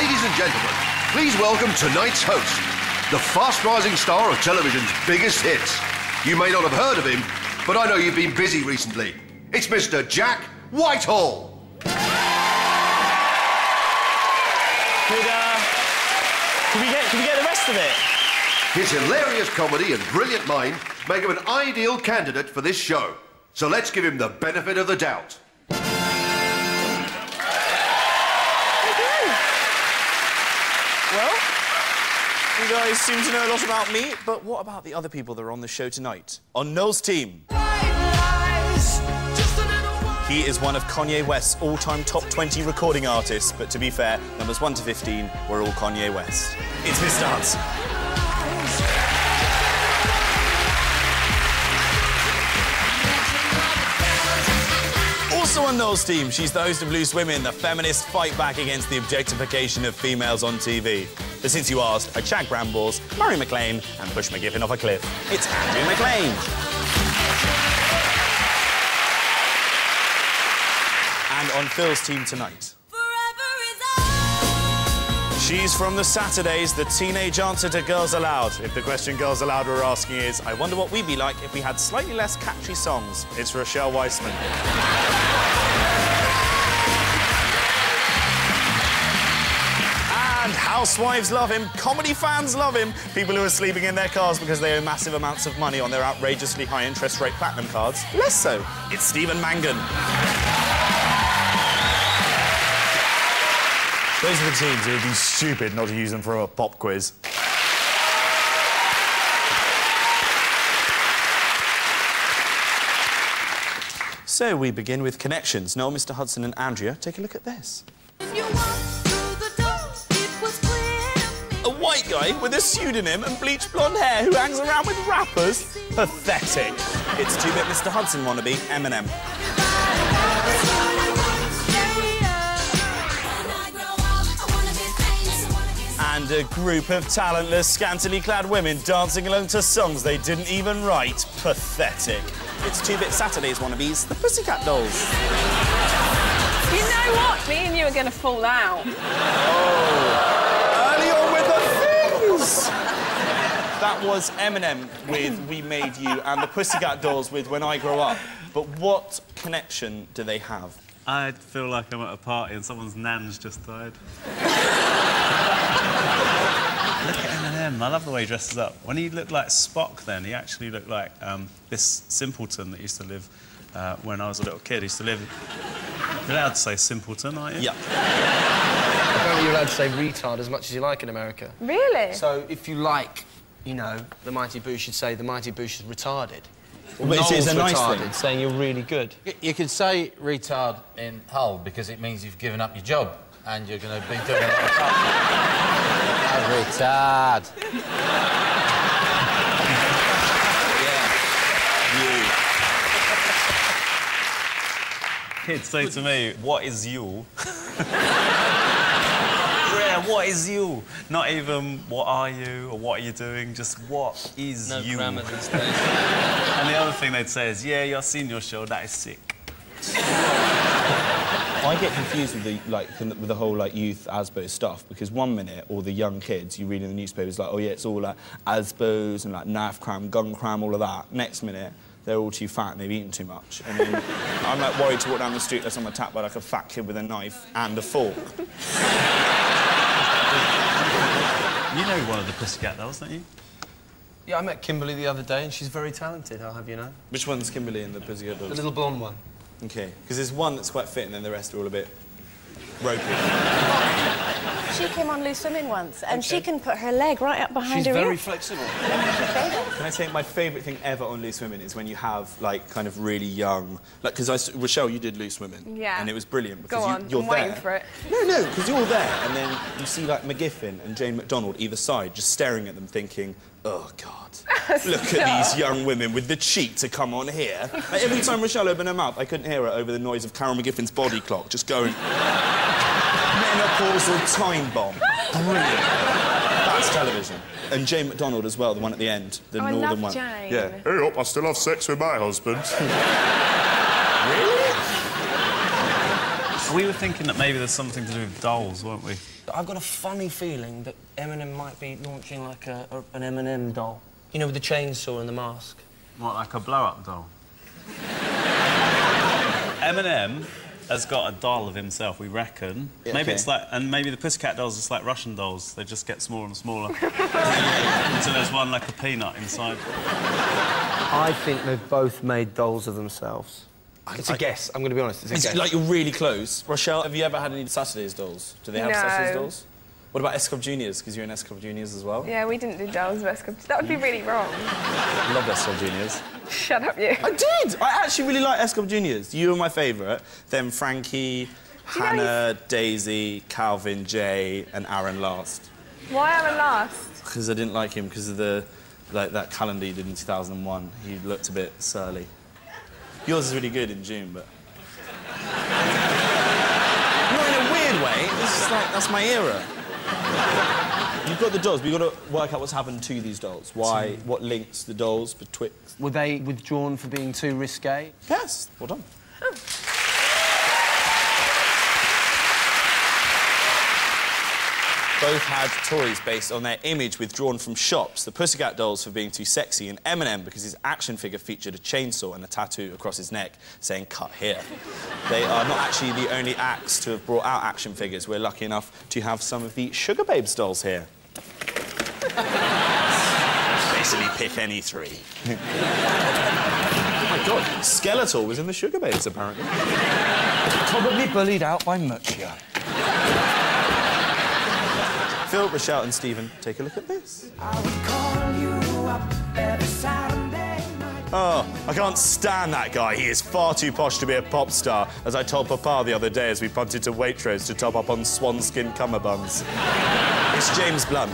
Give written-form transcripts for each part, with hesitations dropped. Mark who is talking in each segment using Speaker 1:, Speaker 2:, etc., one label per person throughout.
Speaker 1: Ladies and gentlemen, please welcome tonight's host, the fast-rising star of television's biggest hits. You may not have heard of him, but I know you've been busy recently. It's Mr. Jack Whitehall.
Speaker 2: Can we get the rest of it?
Speaker 1: His hilarious comedy and brilliant mind make him an ideal candidate for this show. So let's give him the benefit of the doubt.
Speaker 2: Well, you guys seem to know a lot about me, but what about the other people that are on the show tonight? On Noel's team. He is one of Kanye West's all-time top 20 recording artists, but to be fair, numbers 1 to 15 were all Kanye West. It's Mr. Hudson. Also on Noel's team, she's the host of Loose Women, the feminist fight back against the objectification of females on TV. But since you asked, I Chag Brambles, Murray McLean and push McGiffin off a cliff. It's Andrea McLean. And on Phil's team tonight. She's from the Saturdays, the teenage answer to Girls Aloud. If the question Girls Aloud were asking is, I wonder what we'd be like if we had slightly less catchy songs. It's Rochelle Wiseman. And housewives love him, comedy fans love him, people who are sleeping in their cars because they owe massive amounts of money on their outrageously high interest rate platinum cards. Less so. It's Stephen Mangan.
Speaker 3: Those are the teams. It would be stupid not to use them for a pop quiz.
Speaker 2: So we begin with connections. Noel, Mr. Hudson and Andrea, take a look at this. A white guy with a pseudonym and bleached blonde hair who hangs around with rappers? Pathetic. It's 2-bit Mr. Hudson wannabe, Eminem. And a group of talentless, scantily clad women dancing along to songs they didn't even write. Pathetic. It's 2-bit Saturdays wannabes, the Pussycat Dolls.
Speaker 4: You know what? Me and you are going to fall out.
Speaker 2: Oh, early on with the things! That was Eminem with We Made You and the Pussycat Dolls with When I Grow Up. But what connection do they have?
Speaker 5: I feel like I'm at a party and someone's nan's just died. Look at Eminem. I love the way he dresses up. When he looked like Spock then, he actually looked like this simpleton that used to live when I was a little kid. He used to live... You're allowed to say simpleton, aren't you?
Speaker 2: Yeah.
Speaker 6: Apparently you're allowed to say retard as much as you like in America.
Speaker 4: Really?
Speaker 6: So if you like, you know, the Mighty Boo should say the Mighty Boo is retarded.
Speaker 2: But it's a nice
Speaker 6: retarded,
Speaker 2: thing.
Speaker 6: saying you're really good.
Speaker 7: You could say retard in Hull because it means you've given up your job and you're going to be doing a lot of fun. Retard.
Speaker 5: Kids say to me, what is you? Yeah, what is you? Not even what are you or what are you doing, just what is you?
Speaker 6: No grammar these days.
Speaker 5: And the other thing they'd say is, yeah, I've seen your show, that is sick.
Speaker 2: I get confused with the whole youth ASBO stuff because one minute all the young kids you read in the newspapers oh yeah, it's all ASBOs and knife cram, gun cram, all of that. Next minute they're all too fat and they've eaten too much. And then I'm worried to walk down the street unless I'm attacked by a fat kid with a knife and a fork.
Speaker 5: You know one of the Pussycat Dolls, don't you?
Speaker 6: Yeah, I met Kimberly the other day and she's very talented, I'll have you know.
Speaker 2: Which one's Kimberly in the Pussycat Dolls?
Speaker 6: The little blonde one.
Speaker 2: OK, because there's one that's quite fit and then the rest are all a bit ropey.
Speaker 4: She came on Loose Women once, and she can put her leg right up behind her
Speaker 6: ear. She's very
Speaker 4: flexible.
Speaker 2: Can I say my favourite thing ever on Loose Women is when you have, kind of really young... because Rochelle, you did Loose Women.
Speaker 4: Yeah.
Speaker 2: And it was brilliant because
Speaker 4: Go on,
Speaker 2: you're
Speaker 4: I'm
Speaker 2: there.
Speaker 4: waiting for it.
Speaker 2: No, because you're there, and then you see, McGiffin and Jane McDonald either side just staring at them thinking, oh, God, look at these young women with the cheek to come on here. Every time Rochelle opened her mouth, I couldn't hear her over the noise of Carol McGiffin's body clock just going... Menopausal time bomb. Brilliant. That's television. And Jane McDonald as well, the one at the end, the northern
Speaker 4: I love
Speaker 2: one.
Speaker 4: Jane.
Speaker 2: Yeah.
Speaker 3: Hey up, I still have sex with my husband.
Speaker 2: Really?
Speaker 5: We were thinking that maybe there's something to do with dolls, weren't we?
Speaker 6: I've got a funny feeling that M&M might be launching like an M&M doll. You know, with the chainsaw and the mask.
Speaker 5: What, like a blow-up doll? M&M has got a doll of himself, we reckon.
Speaker 2: Yeah,
Speaker 5: maybe
Speaker 2: okay.
Speaker 5: it's like... And maybe the Pussycat dolls are just like Russian dolls. They just get smaller and smaller. Until there's one like a peanut inside.
Speaker 6: I think they've both made dolls of themselves. It's a guess. I'm going to be honest. It's a guess.
Speaker 2: Like, you're really close. Rochelle, have you ever had any Saturdays dolls? Do they have Saturdays dolls? What about S Club Juniors? Because you're in S Club Juniors as well.
Speaker 8: Yeah, we didn't do dolls of S Club. That would be really wrong.
Speaker 2: I love S Club Juniors.
Speaker 8: Shut up, you.
Speaker 2: I did! I actually really like S Club Juniors. You were my favourite. Then Frankie, Hannah, Daisy, Calvin, Jay and Aaron last.
Speaker 8: Why Aaron last?
Speaker 2: Because I didn't like him because of the... like, that calendar he did in 2001. He looked a bit surly. Yours is really good in June, but... Not in a weird way. It's just like, that's my era. You've got the dolls, but you've got to work out what's happened to these dolls. Why, what links the dolls betwixt...
Speaker 6: Were they withdrawn for being too risque?
Speaker 2: Yes, well done.
Speaker 8: Oh.
Speaker 2: Both had toys based on their image withdrawn from shops. The Pussycat dolls for being too sexy, and M&M because his action figure featured a chainsaw and a tattoo across his neck saying, "Cut here." They are not actually the only acts to have brought out action figures. We're lucky enough to have some of the Sugar Babes dolls here. Basically, pick any three. Oh, my God. Skeletor was in the Sugar Babes, apparently.
Speaker 6: Probably bullied out by Muchia.
Speaker 2: Phill, Rochelle and Stephen, take a look at this. Oh, I can't stand that guy. He is far too posh to be a pop star, as I told Papa the other day as we punted to Waitrose to top up on swanskin cummerbunds. It's James Blunt.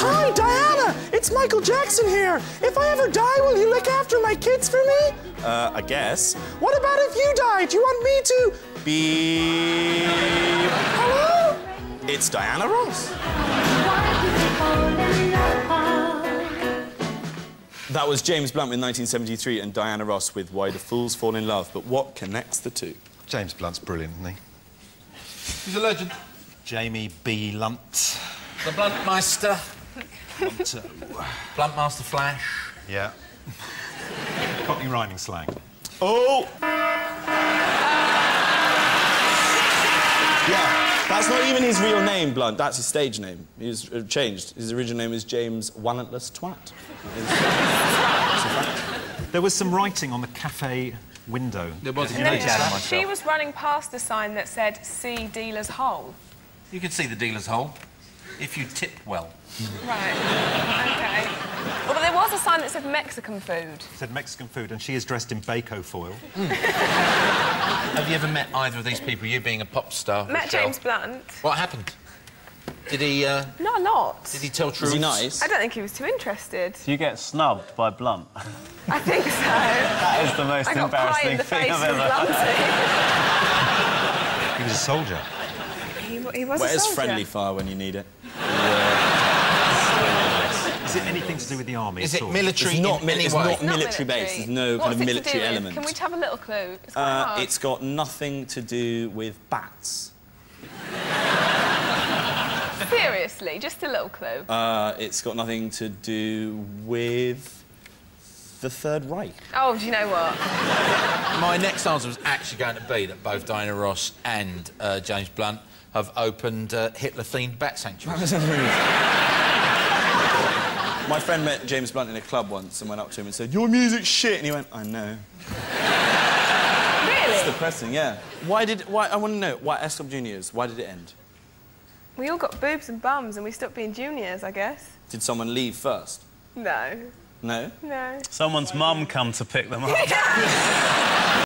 Speaker 2: Hi, Diana! It's Michael Jackson here. If I ever die, will you look after my kids for me? I guess. What about if you die? Do you want me to... beep? Hello? It's Diana Ross. That was James Blunt with 1973 and Diana Ross with Why Do Fools Fall in Love. But what connects the two?
Speaker 9: James Blunt's brilliant, isn't he?
Speaker 7: He's a legend.
Speaker 9: Jamie B. Lunt.
Speaker 7: The Bluntmeister.
Speaker 9: Blunto.
Speaker 7: Bluntmaster Flash.
Speaker 9: Yeah. Cockney rhyming slang.
Speaker 2: Oh! Yeah, that's not even his real name, Blunt. That's his stage name. He's changed. His original name is James Wallentless Twat. It's a fact.
Speaker 9: There was some writing on the cafe window.
Speaker 7: There was.
Speaker 8: And then she was running past the sign that said, "See dealer's hole."
Speaker 7: You can see the dealer's hole if you tip well.
Speaker 8: Right. OK. Well, but there was a sign that said Mexican food.
Speaker 9: It said Mexican food, and she is dressed in Bako foil.
Speaker 7: Have you ever met either of these people, you being a pop star?
Speaker 8: Met
Speaker 7: Rochelle?
Speaker 8: James Blunt.
Speaker 7: What happened? Did he,
Speaker 8: Not a lot.
Speaker 7: Did he tell truths?
Speaker 2: Was he nice?
Speaker 8: I don't think he was too interested.
Speaker 5: Do you get snubbed by Blunt?
Speaker 8: I think so.
Speaker 5: That is the most
Speaker 8: I got pie in
Speaker 5: embarrassing
Speaker 8: the
Speaker 5: thing
Speaker 8: face
Speaker 5: I've
Speaker 8: with
Speaker 5: ever...
Speaker 8: Blunty.
Speaker 9: He was a soldier.
Speaker 8: He was a
Speaker 2: Where's
Speaker 8: soldier.
Speaker 2: friendly fire when you need it?
Speaker 9: Is it anything to do with the army
Speaker 7: Is
Speaker 9: at
Speaker 7: it
Speaker 9: all?
Speaker 7: military
Speaker 2: It's not,
Speaker 7: in any
Speaker 2: it's
Speaker 7: way?
Speaker 2: not military based. There's no kind of
Speaker 8: What's it to
Speaker 2: military
Speaker 8: do with?
Speaker 2: element.
Speaker 8: Can we have a little clue? It's quite hard.
Speaker 2: It's got nothing to do with bats.
Speaker 8: Seriously, just a little clue.
Speaker 2: It's got nothing to do with the Third Reich.
Speaker 8: Oh, do you know what?
Speaker 7: My next answer was actually going to be that both Diana Ross and James Blunt have opened Hitler-themed bat sanctuaries.
Speaker 2: My friend met James Blunt in a club once and went up to him and said, "Your music's shit," and he went, "I know."
Speaker 8: Really?
Speaker 2: It's depressing, yeah. Why, I want to know, why S Club Juniors, why did it end?
Speaker 8: We all got boobs and bums and we stopped being juniors, I guess.
Speaker 2: Did someone leave first?
Speaker 8: No.
Speaker 2: No?
Speaker 8: No.
Speaker 5: Someone's mum come to pick them up.